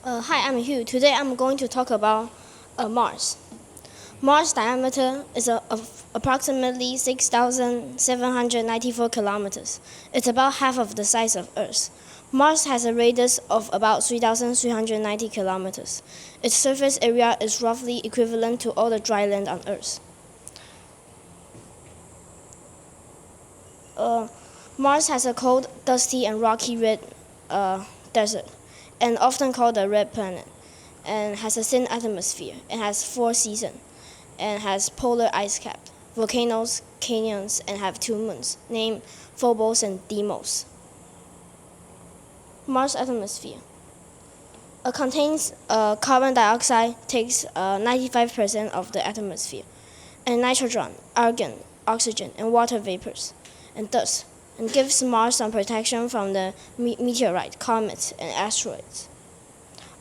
Hi, I'm Hugh. Today I'm going to talk about Mars. Mars' diameter is approximately 6,794 kilometers. It's about half of the size of Earth. Mars has a radius of about 3,390 kilometers. Its surface area is roughly equivalent to all the dry land on Earth. Mars has a cold, dusty, and rocky red desert, and often called the red planet, and has a thin atmosphere, and has 4 seasons, and has polar ice cap, volcanoes, canyons, and have 2 moons, named Phobos and Deimos. Mars atmosphere. Contains carbon dioxide, takes 95% of the atmosphere, and nitrogen, argon, oxygen, and water vapors, and dust, and gives Mars some protection from the meteorite, comets, and asteroids.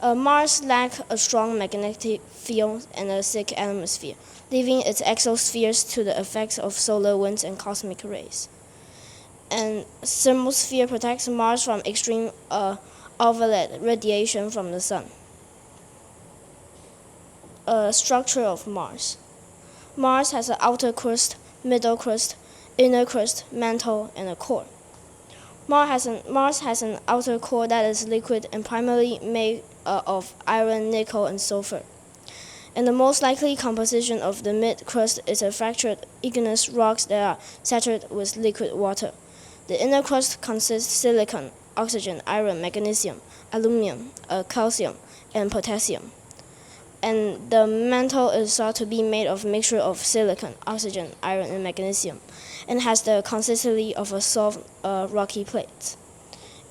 Mars lacks a strong magnetic field and a thick atmosphere, leaving its exospheres to the effects of solar winds and cosmic rays. And thermosphere protects Mars from extreme ultraviolet radiation from the sun. Structure of Mars. Mars has an outer crust, middle crust, inner crust, mantle, and a core. Mars has an outer core that is liquid and primarily made of iron, nickel, and sulfur. And the most likely composition of the mid-crust is a fractured igneous rocks that are saturated with liquid water. The inner crust consists silicon, oxygen, iron, magnesium, aluminum, calcium, and potassium. And the mantle is thought to be made of a mixture of silicon, oxygen, iron, and magnesium, and has the consistency of a soft, rocky plate.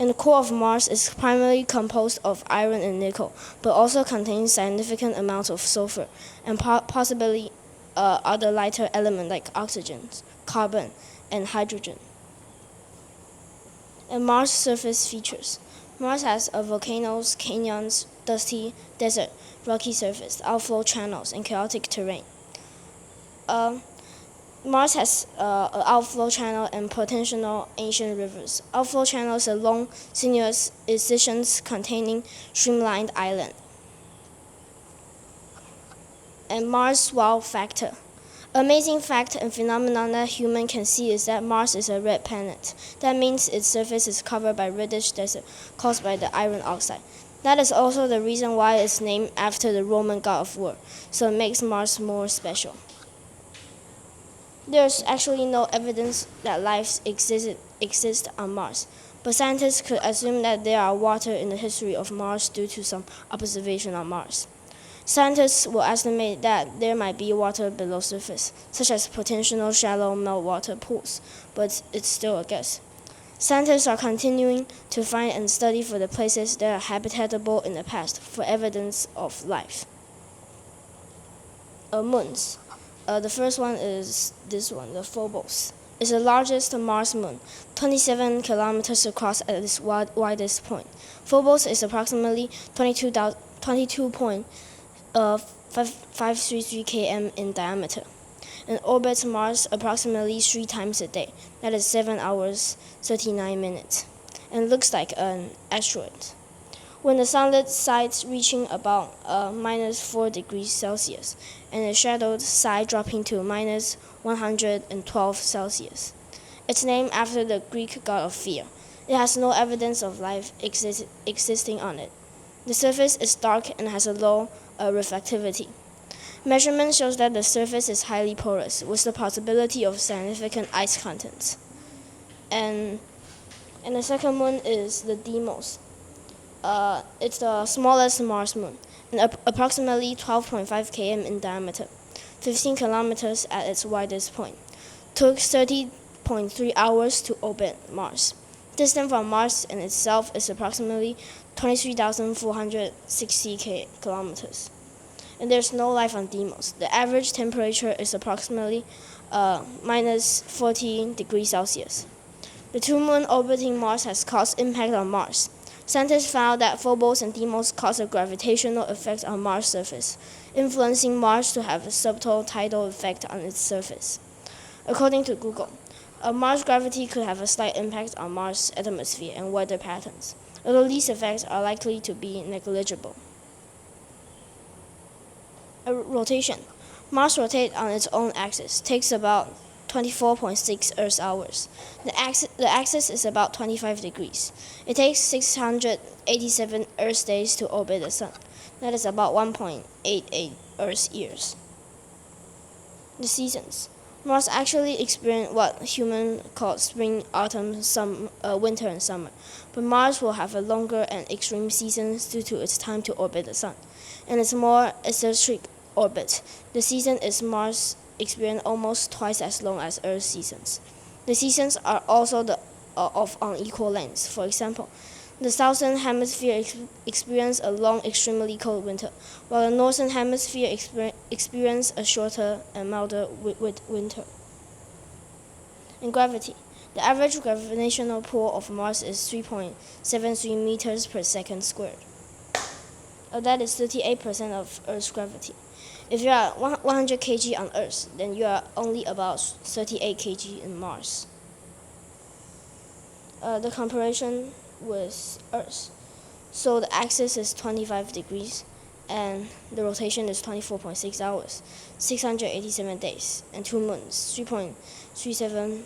And the core of Mars is primarily composed of iron and nickel, but also contains significant amounts of sulfur and possibly other lighter elements like oxygen, carbon, and hydrogen. And Mars surface features. Mars has volcanoes, canyons, dusty desert, rocky surface, outflow channels, and chaotic terrain. Mars has an outflow channel and potential ancient rivers. Outflow channels are long, sinuous incisions containing streamlined islands. And Mars wow factor. Amazing fact and phenomenon that human can see is that Mars is a red planet. That means its surface is covered by reddish desert caused by the iron oxide. That is also the reason why it's named after the Roman god of war, so it makes Mars more special. There's actually no evidence that life exists on Mars, but scientists could assume that there are water in the history of Mars due to some observation on Mars. Scientists will estimate that there might be water below surface, such as potential shallow meltwater pools, but it's still a guess. Scientists are continuing to find and study for the places that are habitable in the past for evidence of life. Moons. The first one is this one, the Phobos. It's the largest Mars moon, 27 kilometers across at its widest point. Phobos is approximately 22.533 km in diameter, and orbits Mars approximately 3 times a day. That is 7 hours 39 minutes, and looks like an asteroid. When the sunlit side reaching about -4 degrees Celsius, and the shadowed side dropping to -112 Celsius. It's named after the Greek god of fear. It has no evidence of life existing on it. The surface is dark and has a low reflectivity. Measurement shows that the surface is highly porous, with the possibility of significant ice contents. And the second moon is the Deimos. It's the smallest Mars moon, and approximately 12.5 km in diameter, 15 kilometers at its widest point. Took 30.3 hours to orbit Mars. Distance from Mars in itself is approximately 23,460 kilometers. And there's no life on Deimos. The average temperature is approximately -14 degrees Celsius. The 2 moons orbiting Mars has caused impact on Mars. Scientists found that Phobos and Deimos cause a gravitational effect on Mars' surface, influencing Mars to have a subtle tidal effect on its surface. According to Google, Mars gravity could have a slight impact on Mars' atmosphere and weather patterns. although these effects are likely to be negligible. Rotation. Mars rotates on its own axis, takes about 24.6 Earth hours. The axis is about 25 degrees. It takes 687 Earth days to orbit the Sun. That is about 1.88 Earth years. The seasons. Mars actually experiences what humans call spring, autumn, winter, and summer. But Mars will have a longer and extreme seasons due to its time to orbit the Sun. And its more eccentric orbit. The season is Mars experience almost twice as long as Earth's seasons. The seasons are also of unequal lengths. For example, the southern hemisphere experiences a long, extremely cold winter, while the northern hemisphere experiences a shorter and milder winter. In gravity, the average gravitational pull of Mars is 3.73 meters per second squared. That is 38% of Earth's gravity. If you are 100 kg on Earth, then you are only about 38 kg in Mars. The comparison with Earth. So the axis is 25 degrees, and the rotation is 24.6 hours, 687 days, and 2 months, 3.37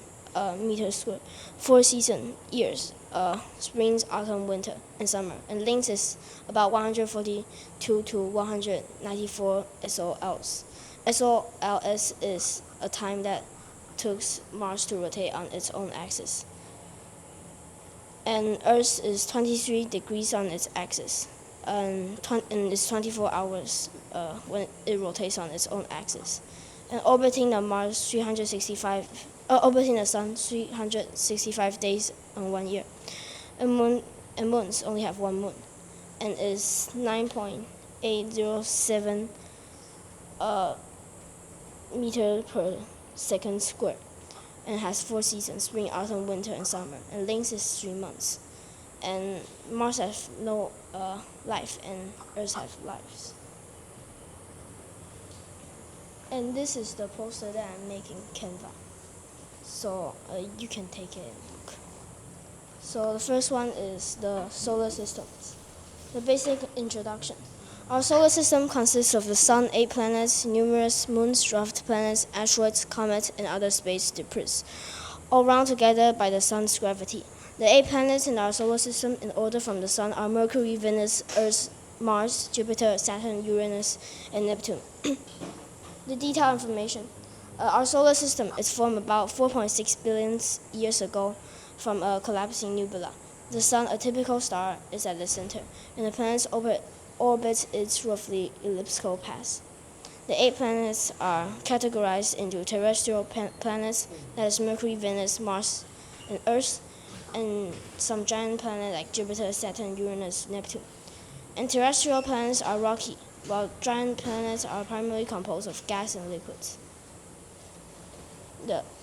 meters squared. 4 season years, springs, autumn, winter, and summer. And length is about 142 to 194 SOLs. SOLs is a time that took Mars to rotate on its own axis. And Earth is 23 degrees on its axis, and it's 24 hours when it rotates on its own axis. And orbiting the Sun 365 days in 1 year. And moons only have one moon, and is 9.807 meter per second squared, and has 4 seasons: spring, autumn, winter, and summer. And length is 3 months. And Mars has no life, and Earth has lives. And this is the poster that I'm making Canva. So you can take it and look. So the first one is the solar system. The basic introduction. Our solar system consists of the Sun, 8 planets, numerous moons, dwarf planets, asteroids, comets, and other space debris, all bound together by the Sun's gravity. The 8 planets in our solar system, in order from the Sun, are Mercury, Venus, Earth, Mars, Jupiter, Saturn, Uranus, and Neptune. The detailed information. Our solar system is formed about 4.6 billion years ago from a collapsing nebula. The Sun, a typical star, is at the center, and the planets orbit its roughly elliptical path. The 8 planets are categorized into terrestrial planets, that is Mercury, Venus, Mars, and Earth, and some giant planets like Jupiter, Saturn, Uranus, Neptune. And terrestrial planets are rocky, while giant planets are primarily composed of gas and liquids.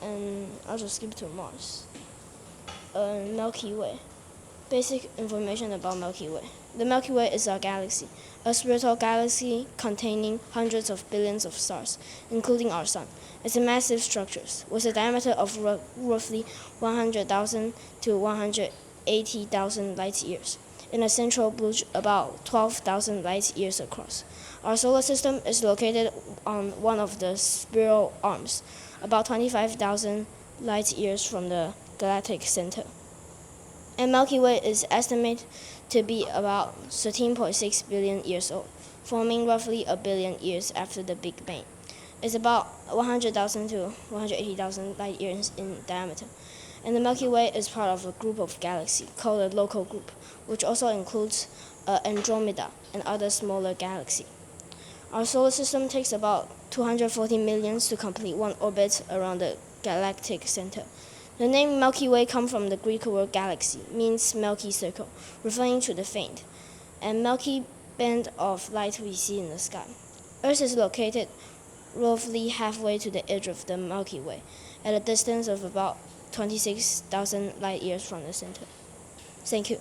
And I'll just skip to Mars. Milky Way. Basic information about Milky Way. The Milky Way is our galaxy, a spiral galaxy containing hundreds of billions of stars, including our Sun. It's a massive structure with a diameter of roughly 100,000 to 180,000 light years, and a central bulge about 12,000 light years across. Our solar system is located on one of the spiral arms, about 25,000 light years from the galactic center. And Milky Way is estimated to be about 13.6 billion years old, forming roughly a billion years after the Big Bang. It's about 100,000 to 180,000 light years in diameter. And the Milky Way is part of a group of galaxies called a local group, which also includes Andromeda and other smaller galaxies. Our solar system takes about 240 million to complete one orbit around the galactic center. The name Milky Way comes from the Greek word galaxy, means milky circle, referring to the faint and milky band of light we see in the sky. Earth is located roughly halfway to the edge of the Milky Way, at a distance of about 26,000 light years from the center. Thank you.